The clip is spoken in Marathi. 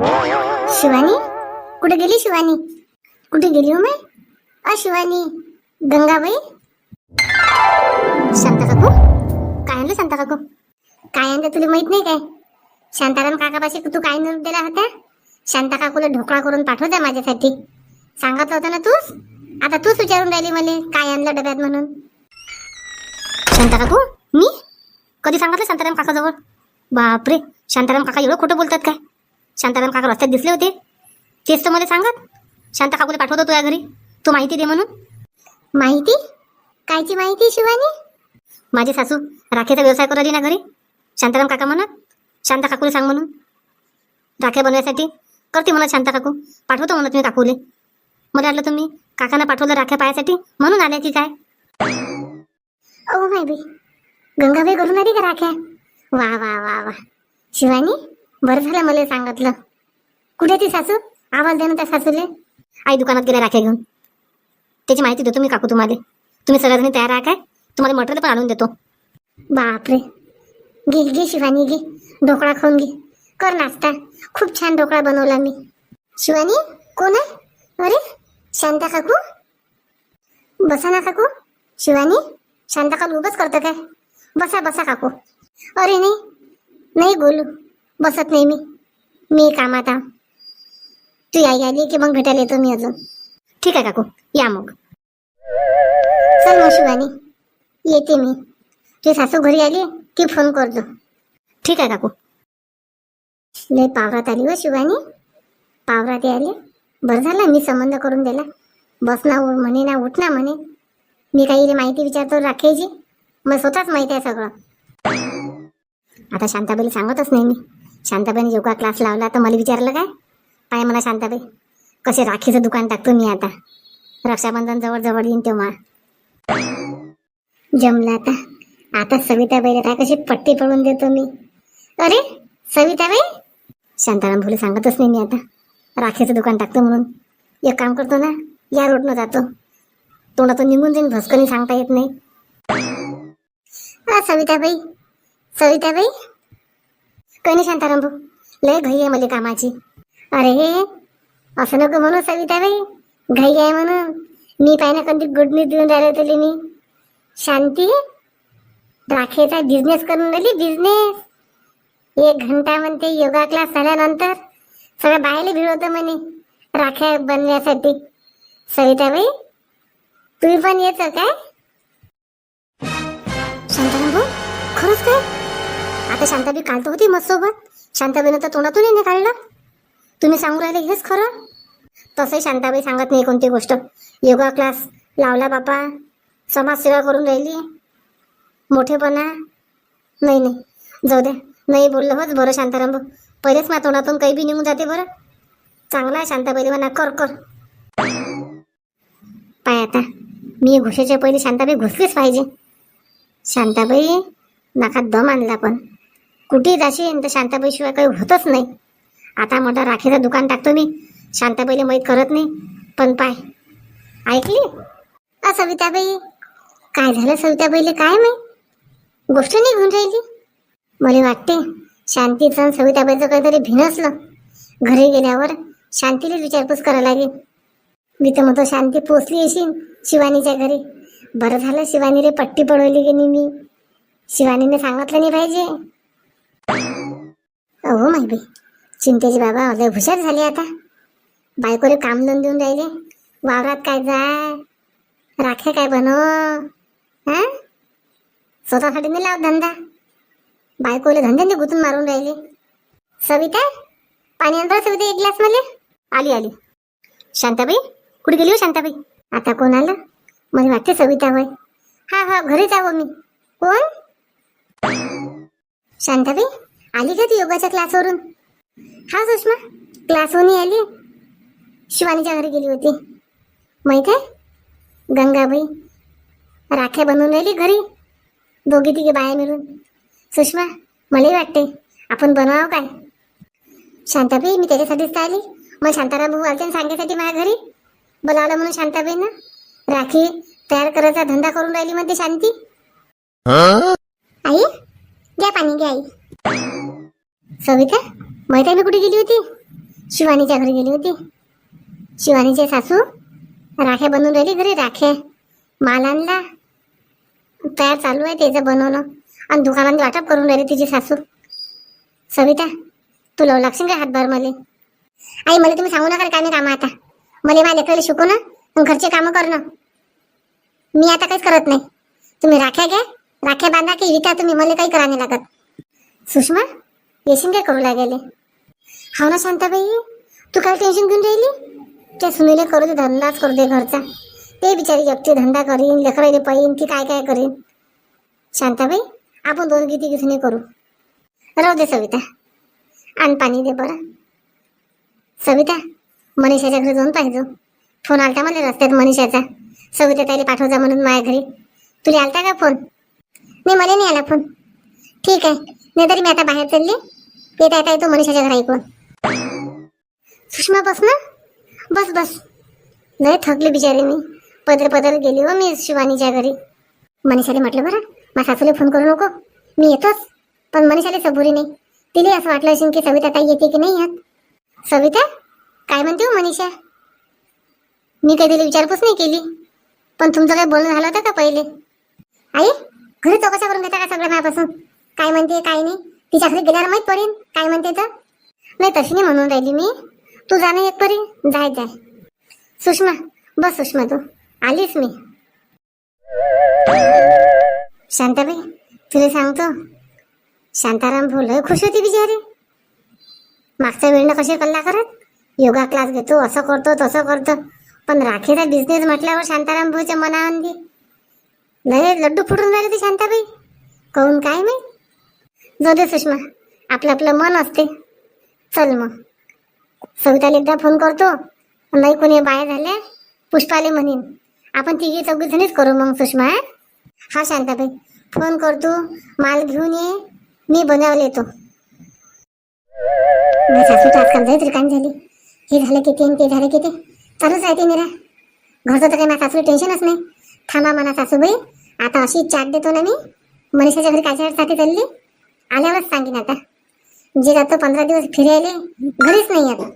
शिवानी, कुठे गेली शिवानी? कुठे गेली हो मैं? शिवानी, गंगाबाई, शांता काकू, काय आणलं शांता काकू? काय आणलं तुला माहित नाही काय? शांताराम काकापाशी तू काय निरोप दिला होता? शांता काकूला ढोकळा करून पाठवता माझ्यासाठी सांगितलं होतं ना तूच. आता तूच विचारून राहिली मला काय आणलं डब्यात म्हणून. शांता काकू, मी कधी सांगितलं शांताराम काकाजवळ? बापरे, शांताराम काका एवढं खोटं बोलतात काय? शांताराम काका रस्त्यात दिसले होते, तेच तर मला सांगत शांता काकूला पाठवतो तुझ्या घरी, तू माहिती दे म्हणून. माहिती? कायची माहिती शिवानी? माझी सासू राखेचा व्यवसाय करू राहिली ना घरी. शांताराम काका म्हणत शांता काकूला सांग म्हणून राख्या बनवायसाठी करते म्हणत. शांता काकू पाठवतो म्हणत मी काकूले. मला वाटलं तुम्ही काकांना पाठवलं राख्या पायासाठी म्हणून आल्या की काय? ओ माय बी, गंगाबाई करून आली का राख्या? वा वा वा वा शिवानी, बरं झालं मला सांगितलं. कुठे ती सासू? आवाज दे ना त्या सासूले. आई दुकानात गेल्या राख्या घेऊन. त्याची माहिती देतो मी काकू तुम्हाला. तुम्ही सगळ्यांनी तयार राहा काय? तुम्हाला मटेरियल पण आणून देतो. बापरे, घे घे शिवानी, घे ढोकळा खाऊन घे, कर नाश्ता. खूप छान ढोकळा बनवला मी. शिवानी, कोण आहे? अरे शांता काकू, बसा ना काकू. शिवानी, शांता काकू उभंच करतं काय? बसा बसा काकू. अरे नाही नाही बोलू, बसत नाही मी कामात आहे. तू आई आली की मग भेटायला येतो मी अजून. ठीक आहे काकू, या मग. चल मग शिवानी, येते मी. तुझी सासू घरी आली की फोन करतो. ठीक आहे काकू. लय पावरात आली व शिवानी, पावरात आली. बरं झालं मी संबंध करून दिला. बस ना म्हणे ना उठ ना म्हणे. मी काही माहिती विचारतो राखायची, मग स्वतःच माहिती आहे सगळं. आता शांताबाईला सांगतच नाही मी. शांताबाईने योगा क्लास लावला तर मला विचारलं काय? पाय मला शांताबाई, कसे राखीचं दुकान टाकतो मी आता. रक्षाबंधन जवळ जवळ येईन तेव्हा. जमलं आता. आता सविताबाईला काय कशी पट्टी पडून देतो मी. अरे सविताबाई, शांताराम भोले सांगतच नाही मी आता राखीचं दुकान टाकतो म्हणून. एक काम करतो ना, या रोडनं जातो. तोंडातून निघून जाईन, भस्कनी सांगता येत नाही. सविताबाई, सविताबाई, काही नाही शांताराम भाऊ, लय घाई आहे मला कामाची. अरे असं नको म्हणून सविताबाई, घाई आहे म्हणून. मी पाहिजे कधी गुड न्यूज देऊन राहिले तुला मी. शांती राखेचा बिझनेस करून राहिली, बिझनेस. 1 घंटा म्हणते योगा क्लास झाल्यानंतर सगळ्या बाहेर भिडवतं म्हणे राख्या बनण्यासाठी. सविताबाई, तुम्ही पण येतं काय? शांताराम भाऊ, खरंच काय? आता शांताबाई काल तर होती मस्त सोबत. शांताबाईनं तर तोंडातून नाही काढलं. तुम्ही सांगू राहिले हेच खरं? तसंही शांताबाई सांगत नाही कोणती गोष्ट. योगा क्लास लावला बापा, समाजसेवा करून राहिली. मोठेपणा नाही नाही, जाऊ द्या. नाही बोललं होच बरं शांताराम भाऊ. पहिलेच माझ्या तोंडातून काही बी निघून जाते बरं. चांगला आहे शांताबाई म्हणा, कर कर. पाय आता मी घुसायच्या पहिले शांताबाई घुसलीच पाहिजे. शांताबाई नाकात दम आणला, पण कुठेही जाशील तर शांताबाई शिवाय काही होतच नाही. आता मोठा राखीचं दुकान टाकतो मी. शांताबाईला माहीत करत नाही, पण पाय ऐकली? सविताबाई, काय झालं सविताबाईले काय माहीत? गोष्ट नाही घेऊन राहिली. मला वाटते शांतीचं आणि सविताबाईचं काहीतरी भिनसलं. घरी गेल्यावर शांतीला विचारपूस करायला लागेल. मी तर म्हणतो शांती पोचली असेल शिवानीच्या घरी. बरं झालं शिवानीले पट्टी पडवली की नाही मी. शिवानीने सांगितलं नाही पाहिजे. अहो माय बाई, चिंतेची बाबा लय हुशार झाली आता. बायकोले काम दोन देऊन राहिले. वावरात काय जाय, राख्या काय बनव, हा स्वतःसाठी नाही लावत धंदा. बायकोले धंद्याने गुंतून मारून राहिले. सविता, पाणी आण बरं सविता, 1 ग्लास मला. आली आली. शांताबाई, कुठे गेली हो शांताबाई? आता कोण आलं? मला वाटते सविता होय. हा घरीच आहो मी. कोण? शांताबाई, आली का ती योगाच्या क्लासवरून? हा सुषमा, क्लासवरून आली. शिवानीच्या घरी गेली होती. माहित आहे, गंगाबाई राख्या बनवून राहिली घरी, 2-3 बाया मिळून. सुषमा, मलाही वाटते आपण बनवावं काय? शांताबाई, मी त्याच्यासाठीच आली. मग शांताराम भाऊ आलते सांगायसाठी माझ्या घरी बोलावलं म्हणून. शांताबाईनं राखी तयार करायचा धंदा करून राहिली म्हणते शांती. आई घ्या पाणी, घ्या आई. सविता, माहित आहे मी कुठे गेली होती? शिवानीच्या घरी गेली होती. शिवानीचे सासू राख्या बनवून राहिली घरी. राख्या माल आणला, तयार चालू आहे त्याचं बनवणं, आणि दुकानात वाटप करून राहिली तिची सासू. सविता, तू लावू लागशील का हातभार मला? आई, मला तुम्ही सांगू नका काय नाही कामं. आता मला माझ्या लेकराला शिकू ना, मग घरचे कामं करणं. मी आता काहीच करत नाही. तुम्ही राख्या घ्या, राख्या बांधा की विका तुम्ही, मला काही करा नाही लागत. सुषमा, येशील काय करू लागेले? हा ना शांताबाई, तू काय टेन्शन घेऊन राहिली? त्या सुनीले करू दे, धंदाच करू दे घरचा. ते बिचारी एकटी धंदा करीन, लेकरायले पाहिन की काय काय करीन. शांताबाई, आपण दोन किती करू. राहू दे सविता, आण पाणी दे बरं. सविता, मनीषाच्या घरी जाऊन पाहिजे. फोन आलता मला रस्त्यात मनीषाचा, सविता ताईला पाठव जा म्हणून माझ्या घरी. तुला आलता का फोन? नाही, मला नाही आला फोन. ठीक आहे, नाही तरी मी आता बाहेर चालली. ते काय येतो मनीषाच्या घरी ऐकून. सुषमा, बस ना, बस बस. नाही थकली बिचारी मी. पदर गेली हो मी शिवानीच्या घरी. मनीषाला म्हटलं बरं, माझ्या सासूला फोन करू नको, मी येतोच. पण मनीषाला सबुरी नाही. तिला असं वाटलं असेल की सविता ताई येते की नाही येत. सविता, काय म्हणते हो मनीषा? मी काही तिला विचारपूस नाही केली, पण तुमचं काही बोलणं झालं होतं का पहिले? आई, घरी चौकशा करून घेता का सगळं माझ्यापासून? काय म्हणते काय नाही, तिच्या घरी गेल्यावर माहीत पडेल काय म्हणते तर. नाही तशी नाही म्हणून राहिली मी. तू जा ना एक परी, जाय जाय. सुषमा, बस सुषमा, तू आलीस मी. शांताबाई, तुला सांगतो, शांताराम भाऊ लय खुश होती बिचारी. मागच्या वेळेला कसे कल्ला करत, योगा क्लास घेतो, असं करतो तसं करतो. पण राखीचा बिझनेस म्हटल्यावर शांताराम भाऊच्या मनावर लय लड्डू फुटून राहिले ते शांताबाई. कहून काय माहित. जाऊ दे सुषमा, आपलं आपलं मन असते. चल मग, सविताला एकदा फोन करतो. नाही कोणी बाया झाल्या, पुष्पाले म्हणेन. आपण तिघी चौघी जणीच करू मग सुषमा. हा शांताबाई, फोन करतो, माल घेऊन ये, मी बनवायला येतो. सासू आजकाल जायच रिकामी झाली. हे झालं किती आणि ते झालं किती चालूच राहते मेरा. घरचं तर काही माझ्या सासूला टेन्शनच नाही. थांबा म्हणा सासूबाई, आता अशी चाट देतो ना मी. मनीषाच्या घरी कायच्यासाठी चालली, आल्यावरच सांगेन. आता जे जातो 15 दिवस फिरायले, घरीच नाही आता.